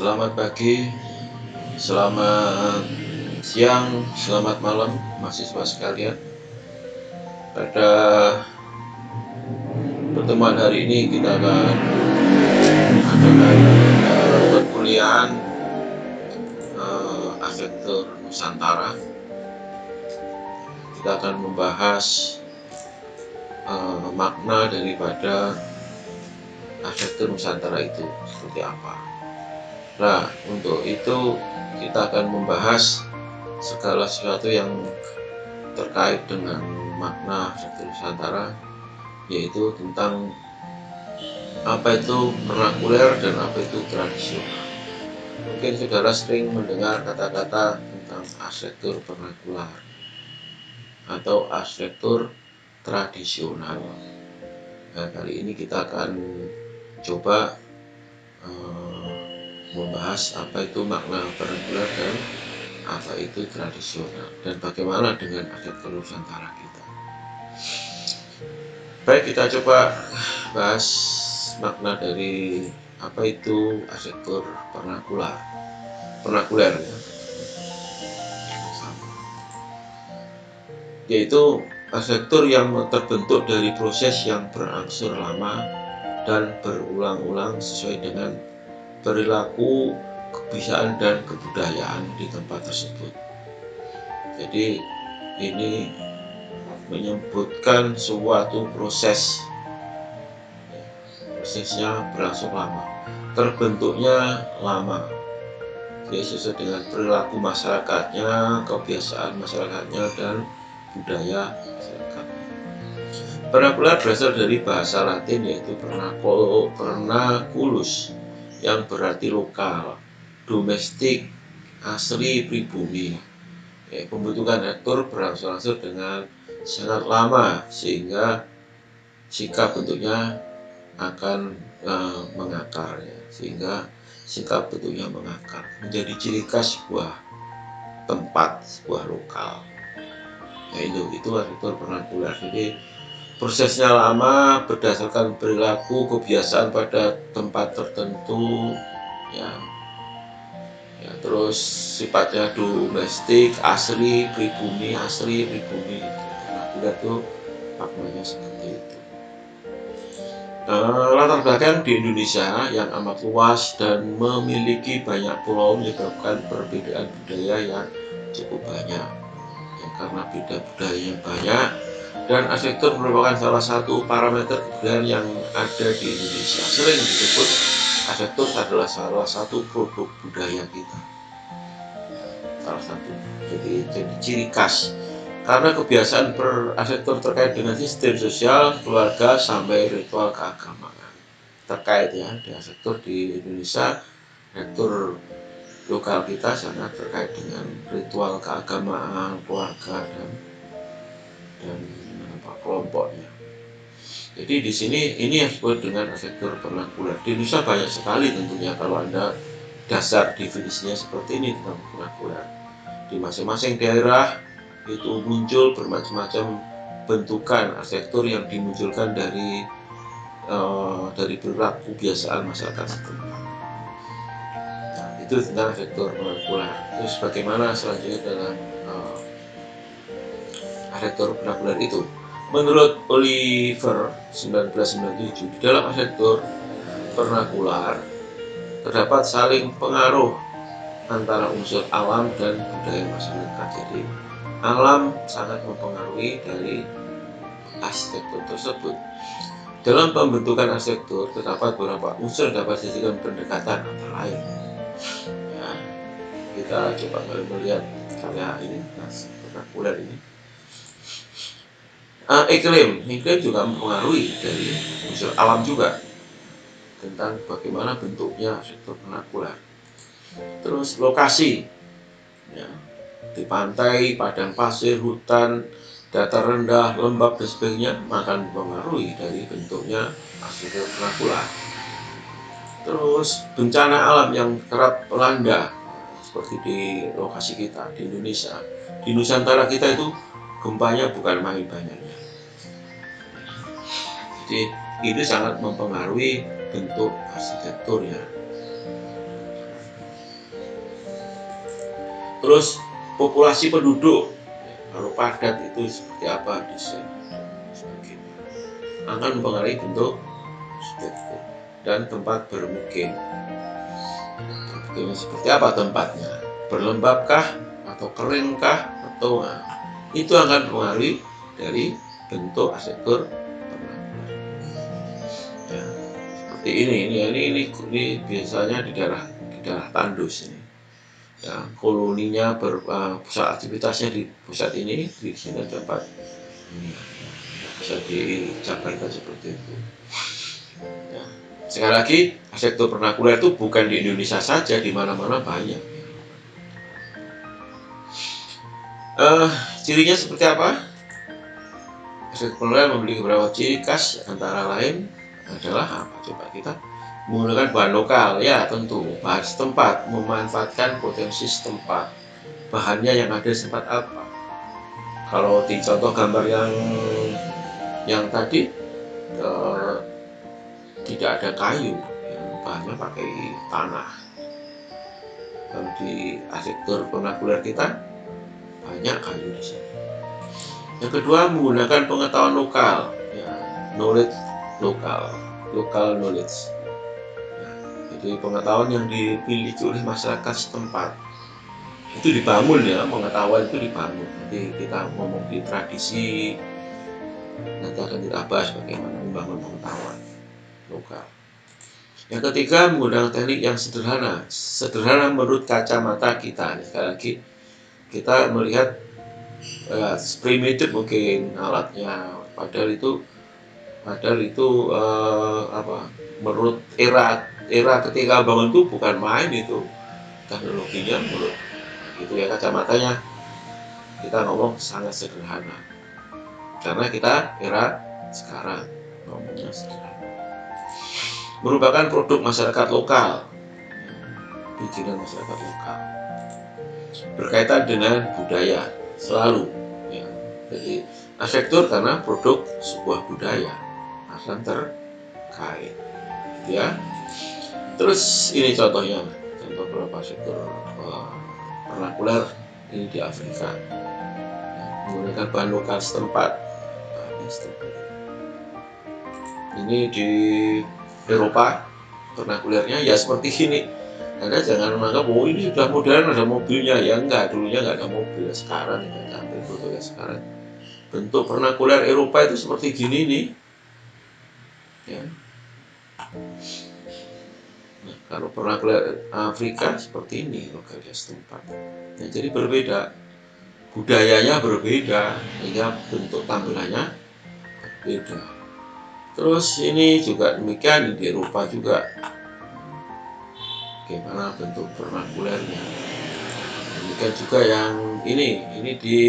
Selamat pagi, selamat siang, selamat malam mahasiswa sekalian. Pada pertemuan hari ini kita akan adakan perkuliahan arsitektur Nusantara. Kita akan membahas makna daripada arsitektur Nusantara itu seperti apa. Nah, untuk itu kita akan membahas segala sesuatu yang terkait dengan makna arsitektur Nusantara, yaitu tentang apa itu vernakuler dan apa itu tradisional. Mungkin saudara sering mendengar kata-kata tentang arsitektur vernakuler atau arsitektur tradisional. Nah, kali ini kita akan coba membahas apa itu makna vernakuler dan apa itu tradisional, dan bagaimana dengan arsitektur Nusantara kita. Baik, kita coba bahas makna dari apa itu arsitektur vernakuler ya. Yaitu arsitektur yang terbentuk dari proses yang berangsur lama dan berulang-ulang sesuai dengan perilaku, kebiasaan dan kebudayaan di tempat tersebut. Jadi ini menyebutkan suatu prosesnya berlangsung lama, terbentuknya lama, jadi sesuai dengan perilaku masyarakatnya, kebiasaan masyarakatnya dan budaya masyarakatnya. Vernakuler berasal dari bahasa Latin yaitu vernaculus, yang berarti lokal, domestik, asli, pribumi. Pembentukan arsitektur berangsur-angsur dengan sangat lama sehingga sikap bentuknya akan mengakar ya. Sehingga sikap bentuknya mengakar menjadi ciri khas sebuah tempat, sebuah lokal. Nah, itu arsitektur vernakuler. Jadi prosesnya lama berdasarkan perilaku, kebiasaan pada tempat tertentu ya, terus sifatnya domestik, asli, pribumi. Vernakuler itu maknanya seperti itu. Latar belakang di Indonesia yang amat luas dan memiliki banyak pulau menyebabkan perbedaan budaya yang cukup banyak ya, karena beda budayanya banyak. Dan arsitektur merupakan salah satu parameter kebudayaan yang ada di Indonesia. Sering disebut arsitektur adalah salah satu produk budaya kita. Salah satu. Jadi ciri khas. Karena kebiasaan berarsitektur terkait dengan sistem sosial, keluarga, sampai ritual keagamaan. Terkait ya, di arsitektur di Indonesia, arsitektur lokal kita sangat terkait dengan ritual keagamaan, keluarga dan kelompoknya. Jadi di sini ini yang disebut dengan arsitektur vernakuler. Di Indonesia banyak sekali tentunya kalau Anda dasar definisinya seperti ini tentang vernakuler. Di masing-masing daerah itu muncul bermacam-macam bentukan arsitektur yang dimunculkan dari perilaku kebiasaan masyarakat setempat. Nah, itu tentang arsitektur vernakuler. Terus bagaimana selanjutnya dalam arsitektur vernakuler itu? Menurut Oliver 1997, di dalam arsitektur vernakuler terdapat saling pengaruh antara unsur alam dan budaya masyarakat. Jadi alam sangat mempengaruhi dari arsitektur tersebut. Dalam pembentukan arsitektur terdapat beberapa unsur yang dapat dijadikan pendekatan antara lain. Ya, kita coba melihat karya ini, vernakuler ini. Iklim juga mempengaruhi dari unsur alam juga tentang bagaimana bentuknya arsitektur vernakuler. Terus lokasi ya, di pantai, padang pasir, hutan, datar rendah, lembab dan sebagainya akan mempengaruhi dari bentuknya arsitektur vernakuler. Terus bencana alam yang kerap melanda seperti di lokasi kita di Indonesia, di Nusantara kita itu gempanya bukan main banyaknya. Jadi ini sangat mempengaruhi bentuk arsitekturnya. Terus populasi penduduk, kalau padat itu seperti apa desain dan sebagainya, akan mempengaruhi bentuk struktur dan tempat bermukim. Seperti apa tempatnya, berlembabkah atau keringkah, atau itu akan mempengaruhi dari bentuk arsitektur ya, seperti ini biasanya di daerah Tandus ini ya, koloninya pusat aktivitasnya di pusat ini, di sini tempat ini bisa dijabarkan seperti itu ya. Sekali lagi, arsitektur vernakuler itu bukan di Indonesia saja, di mana-mana banyak. Cirinya seperti apa? Arsitektur vernakuler memiliki beberapa ciri khas, antara lain adalah apa? Coba kita menggunakan bahan lokal, ya tentu bahan setempat, memanfaatkan potensi setempat. Bahannya yang ada di tempat apa? Kalau di contoh gambar yang tadi tidak ada kayu, bahannya pakai tanah. Kalau di arsitektur vernakuler kita banyak kayu di sini. Yang kedua, menggunakan pengetahuan lokal, ya, knowledge lokal, local knowledge. Ya, jadi pengetahuan yang dimiliki oleh masyarakat setempat itu dibangun, ya, pengetahuan itu dibangun. Nanti kita ngomong di tradisi, nanti akan kita bahas bagaimana membangun pengetahuan lokal. Yang ketiga, menggunakan teknik yang sederhana menurut kacamata kita. Sekali lagi, kita melihat primitif mungkin alatnya, padahal itu menurut era ketika bangun itu bukan main, itu teknologinya menurut itu ya, kacamatanya kita ngomong sangat sederhana karena kita era sekarang ngomongnya sederhana. Merupakan produk masyarakat lokal, bikinan masyarakat lokal, berkaitan dengan budaya selalu, ya. Jadi arsitektur karena produk sebuah budaya akan terkait, ya. Terus ini contohnya, contoh beberapa arsitektur vernakuler ini di Afrika, menggunakan bahan lokal setempat. Ini di Eropa vernakulernya ya seperti ini. Anda jangan menganggap ini sudah modern, ada mobilnya. Ya enggak, dulunya enggak ada mobil. Sekarang ya, ambil foto ya sekarang. Bentuk vernakuler Eropa itu seperti gini nih. Ya. Nah, kalau vernakuler Afrika seperti ini, lokalnya setempat. Nah, jadi berbeda, budayanya berbeda, sehingga bentuk tampilannya berbeda. Terus ini juga demikian di Eropa juga, bagaimana bentuk vernakulernya. Demikian juga yang ini di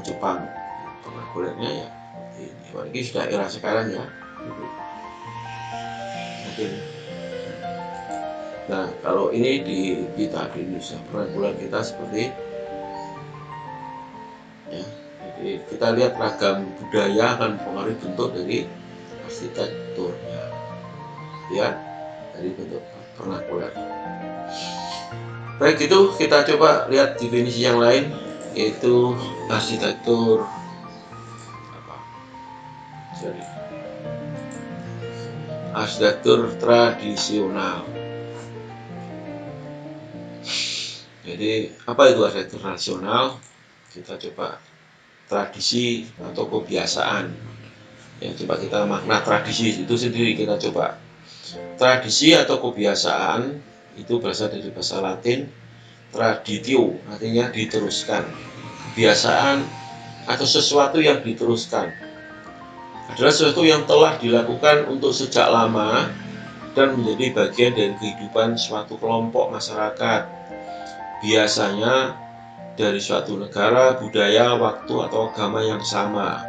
Jepang, vernakulernya ya ini. Ini sudah era sekarang ya. Mungkin. Nah, kalau ini di kita di Indonesia, vernakuler kita seperti ya. Jadi kita lihat ragam budaya akan mempengaruhi bentuk dari arsitekturnya, ya, dari bentuk vernakuler. Baik, itu kita coba lihat definisi yang lain, yaitu arsitektur arsitektur tradisional. Jadi apa itu arsitektur tradisional? Kita coba tradisi atau kebiasaan. Ya, coba kita makna tradisi itu sendiri kita coba. Tradisi atau kebiasaan itu berasal dari bahasa Latin traditio, artinya diteruskan. Kebiasaan atau sesuatu yang diteruskan adalah sesuatu yang telah dilakukan untuk sejak lama dan menjadi bagian dari kehidupan suatu kelompok masyarakat. Biasanya dari suatu negara, budaya, waktu, atau agama yang sama.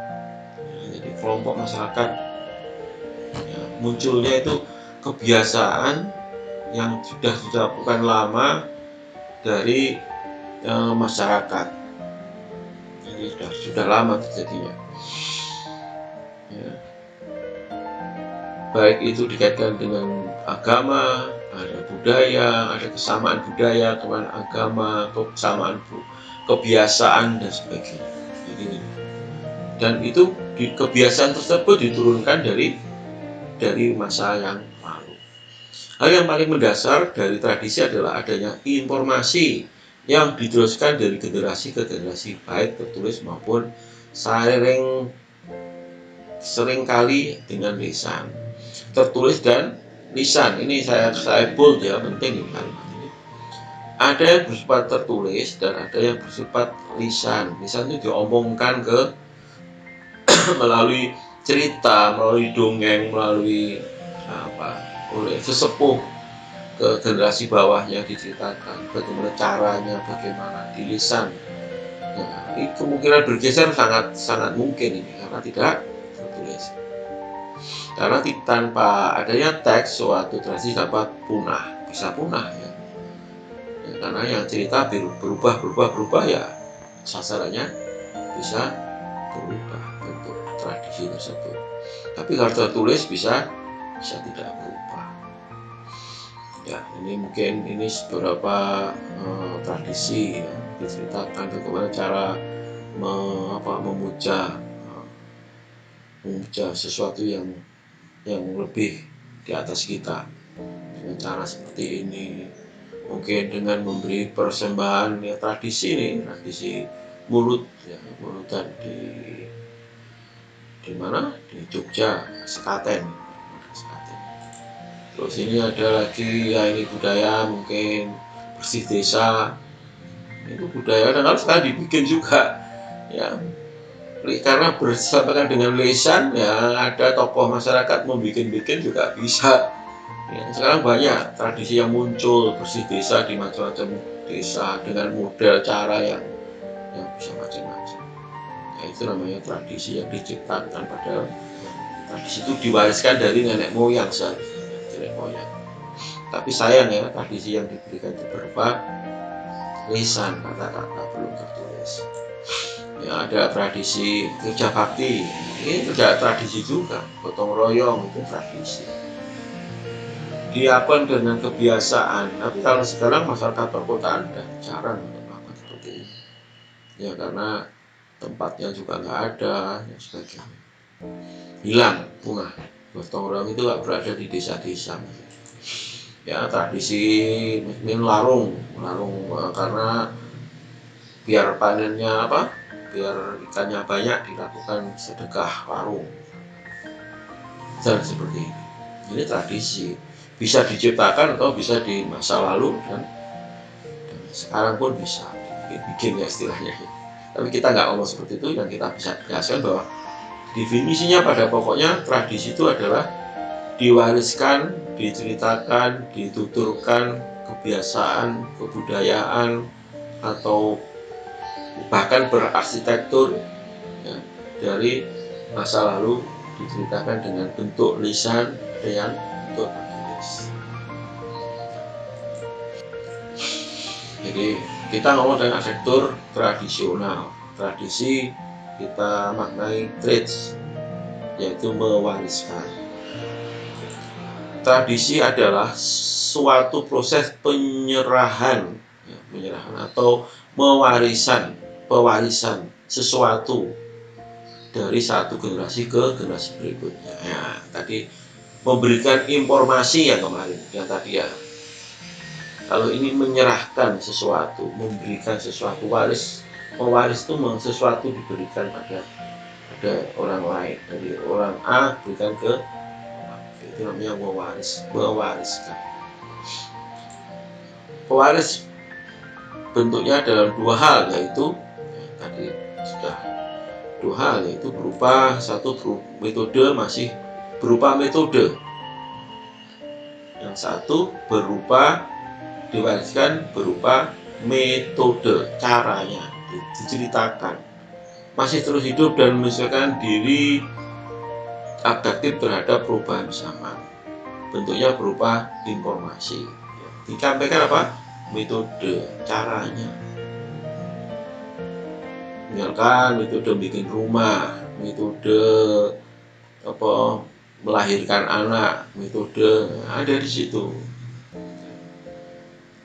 Jadi kelompok masyarakat ya, munculnya itu kebiasaan yang sudah dilakukan lama dari masyarakat. Jadi sudah lama terjadinya. Ya. Baik itu dikaitkan dengan agama, ada budaya, ada kesamaan budaya, kesamaan agama, kesamaan kebiasaan dan sebagainya. Jadi, dan itu kebiasaan tersebut diturunkan dari masa yang lalu. Hal yang paling mendasar dari tradisi adalah adanya informasi yang diteruskan dari generasi ke generasi, baik tertulis maupun seringkali dengan lisan. Tertulis dan lisan, ini saya bold ya, penting kalimat ini. Ada yang bersifat tertulis dan ada yang bersifat lisan. Lisan itu diomongkan melalui cerita, melalui dongeng, melalui oleh sesepuh ke generasi bawahnya diceritakan bagaimana caranya, bagaimana di lisan. Nah, ini kemungkinan bergeser sangat mungkin ini karena tidak tertulis. Karena tanpa adanya teks, suatu tradisi dapat bisa punah ya. Karena yang cerita berubah ya, sasarannya bisa berubah bentuk tradisi tersebut. Tapi kalau tertulis bisa tidak berubah. Ya, ini beberapa tradisi ya, diceritakan bagaimana cara memuja sesuatu yang lebih di atas kita dengan cara seperti ini. Mungkin dengan memberi persembahan ya, tradisi mulut ya, mulutan di mana di Jogja, Sekaten. Terus ini ada lagi ya, ini budaya mungkin bersih desa, itu budaya dan harus dibikin juga ya, karena bersamaan dengan lisan ya, ada tokoh masyarakat mau bikin juga bisa ya. Sekarang banyak tradisi yang muncul bersih desa di macam-macam desa dengan model cara yang bisa macam-macam ya, itu namanya tradisi yang diciptakan, padahal tradisi itu diwariskan dari nenek moyang tapi sayang ya, tradisi yang diberikan itu berupa lisan, kata-kata belum tertulis ya. Ada tradisi kerja bakti, ini kerja tradisi juga, gotong royong itu tradisi dilakukan dengan kebiasaan. Tapi kalau sekarang masyarakat perkotaan sudah jarang melakukan seperti ini ya, karena tempatnya juga nggak ada dan sebagainya, hilang, punah. Gotong royong itu nggak berada di desa-desa ya. Tradisi larung karena biar panennya biar ikannya banyak, dilakukan sedekah larung dan seperti ini. Ini tradisi bisa diciptakan atau bisa di masa lalu dan sekarang pun bisa dibikin ya istilahnya. Tapi kita nggak ngomong seperti itu, dan kita bisa jelaskan bahwa definisinya pada pokoknya tradisi itu adalah diwariskan, diceritakan, dituturkan kebiasaan, kebudayaan, atau bahkan berarsitektur ya, dari masa lalu diceritakan dengan bentuk lisan dan bentuk tertulis. Jadi kita ngomong dengan arsitektur tradisional. Tradisi kita maknai traits, yaitu mewariskan. Tradisi adalah suatu proses penyerahan atau pewarisan sesuatu dari satu generasi ke generasi berikutnya. Ya, tadi memberikan informasi yang kemarin, yang tadi ya. Kalau ini menyerahkan sesuatu, memberikan sesuatu, mewaris itu sesuatu diberikan pada orang lain, dari orang A berikan ke itu namanya mewariskan. Pewaris bentuknya dalam dua hal, yaitu tadi sudah dua hal, yaitu berupa metode, masih berupa metode, yang satu berupa diwariskan berupa metode, caranya diceritakan, masih terus hidup dan menyesuaikan diri adaptif terhadap perubahan zaman. Bentuknya berupa informasi, disampaikan metode, caranya. Misalkan metode bikin rumah, metode melahirkan anak, metode ada di situ.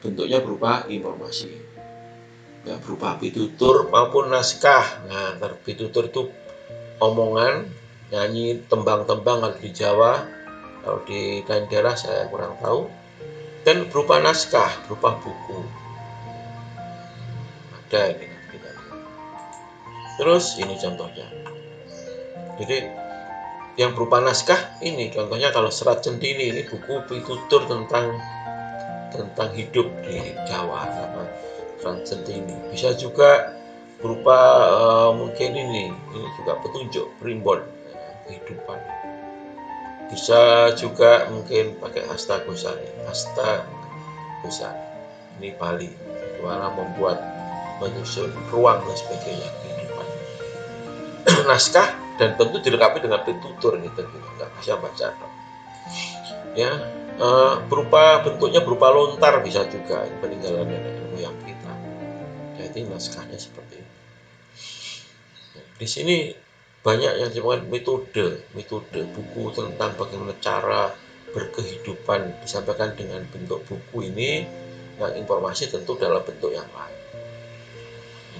bentuknya berupa informasi, ya, berupa pitutur maupun naskah. Nah, pitutur itu omongan, nyanyi, tembang-tembang kalau di Jawa, kalau di lain daerah saya kurang tahu. Dan berupa naskah, berupa buku. Ada ini kita lihat. Terus ini contohnya. Jadi yang berupa naskah ini contohnya kalau Serat Centini, ini buku pitutur tentang hidup di Jawa sama Serat Centini. Bisa juga berupa mungkin ini juga petunjuk primbon kehidupan. Bisa juga mungkin pakai Hasta Gosari. Ini Bali, bagaimana membuat, menyusun ruang dan sebagainya kehidupan. Naskah dan tentu dilengkapi dengan pitutur gitu, nggak bisa baca. Ya, bentuknya berupa lontar bisa juga, peninggalan nenek moyang kita. Jadi naskahnya seperti ini. Di sini banyak yang disebut metode buku tentang bagaimana cara berkehidupan disampaikan dengan bentuk buku ini, yang informasi tentu dalam bentuk yang lain.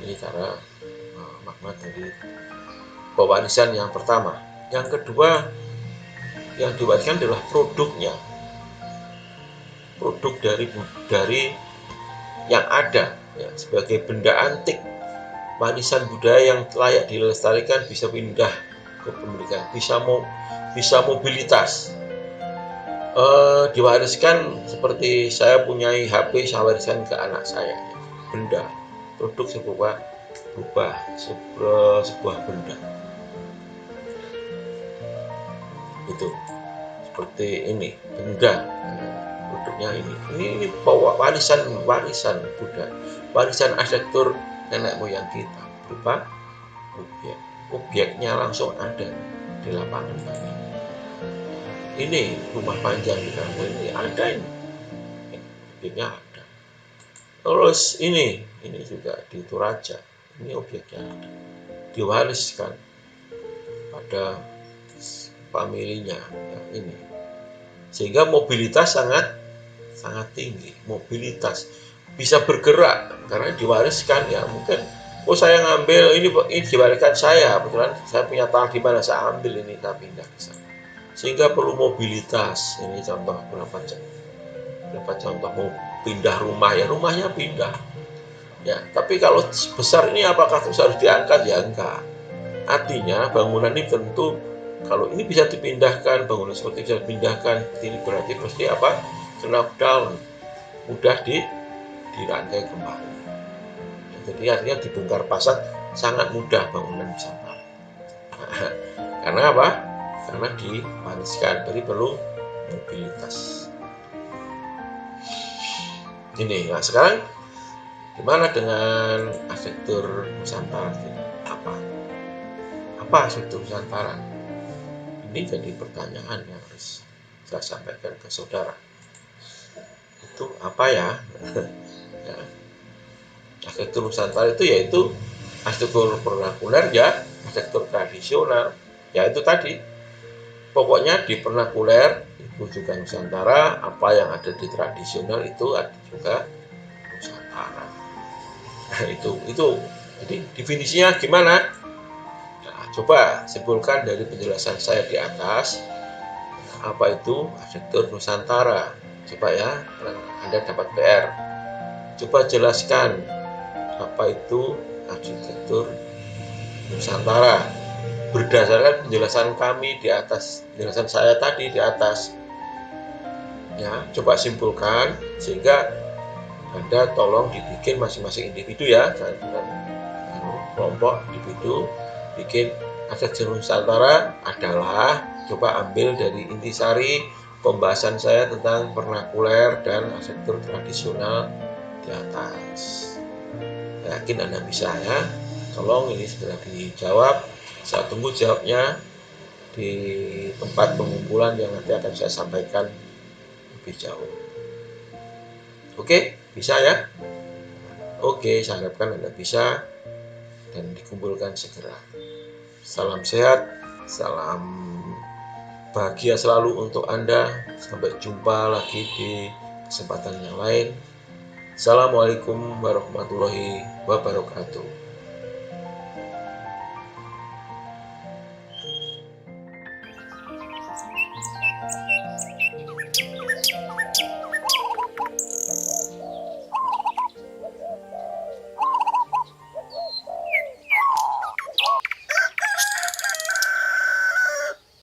Ini cara makna dari pewarisan yang pertama. Yang kedua, yang diwariskan adalah produknya, produk dari yang ada, ya, sebagai benda antik, warisan budaya yang layak dilestarikan, bisa pindah ke pemilikan, bisa mobilitas. Diwariskan seperti saya punya HP, saya wariskan ke anak saya, ya. Benda, produk berubah sebuah benda. Itu seperti ini, benda, produknya ini warisan budaya, warisan arsitektur nenek moyang kita, berupa objeknya langsung ada di lapangan banyak. Ini rumah panjang di kampung ini ada, ini objeknya ada. Terus ini juga di Toraja, ini objeknya ada, diwariskan pada familinya, ya, ini sehingga mobilitas sangat tinggi, mobilitas bisa bergerak karena diwariskan, ya. Mungkin saya ngambil ini diwariskan saya, kebetulan saya punya tanah di mana, saya ambil ini, saya pindah ke sana, sehingga perlu mobilitas. Ini contoh berapa contoh mau pindah rumah, ya rumahnya pindah, ya. Tapi kalau besar ini apakah terus harus diangkat? Ya enggak. Artinya bangunan ini tentu kalau ini bisa dipindahkan, bangunan seperti bisa dipindahkan, ini berarti pasti apa? Knockdown, mudah dirangkai kembali. Jadi artinya dibongkar pasang sangat mudah bangunan Nusantara. Karena apa? Karena diwariskan, jadi perlu mobilitas. Ini, nah sekarang gimana dengan arsitektur Nusantara? Apa arsitektur Nusantara? Ini jadi pertanyaan yang harus saya sampaikan ke saudara. Itu apa ya? Ya. Arsitektur Nusantara itu yaitu arsitektur vernakuler, ya, arsitektur tradisional, ya itu tadi. Pokoknya di vernakuler itu juga Nusantara, apa yang ada di tradisional itu ada juga Nusantara. Nah, itu. Jadi definisinya gimana? Nah, coba simpulkan dari penjelasan saya di atas, apa itu arsitektur Nusantara. Coba ya, Anda dapat PR. Coba jelaskan apa itu arsitektur Nusantara berdasarkan penjelasan kami di atas, penjelasan saya tadi di atas. Ya, coba simpulkan sehingga Anda tolong dibikin masing-masing individu, ya, jangan kelompok individu bikin arsitektur Nusantara adalah, coba ambil dari intisari pembahasan saya tentang vernakuler dan arsitektur tradisional di atas. Saya yakin Anda bisa, ya. Tolong ini segera dijawab. Saya tunggu jawabnya di tempat pengumpulan yang nanti akan saya sampaikan lebih jauh. Oke, bisa ya? Oke, saya harapkan Anda bisa dan dikumpulkan segera. Salam sehat, salam bahagia selalu untuk Anda. Sampai jumpa lagi di kesempatan yang lain. Assalamualaikum warahmatullahi wabarakatuh.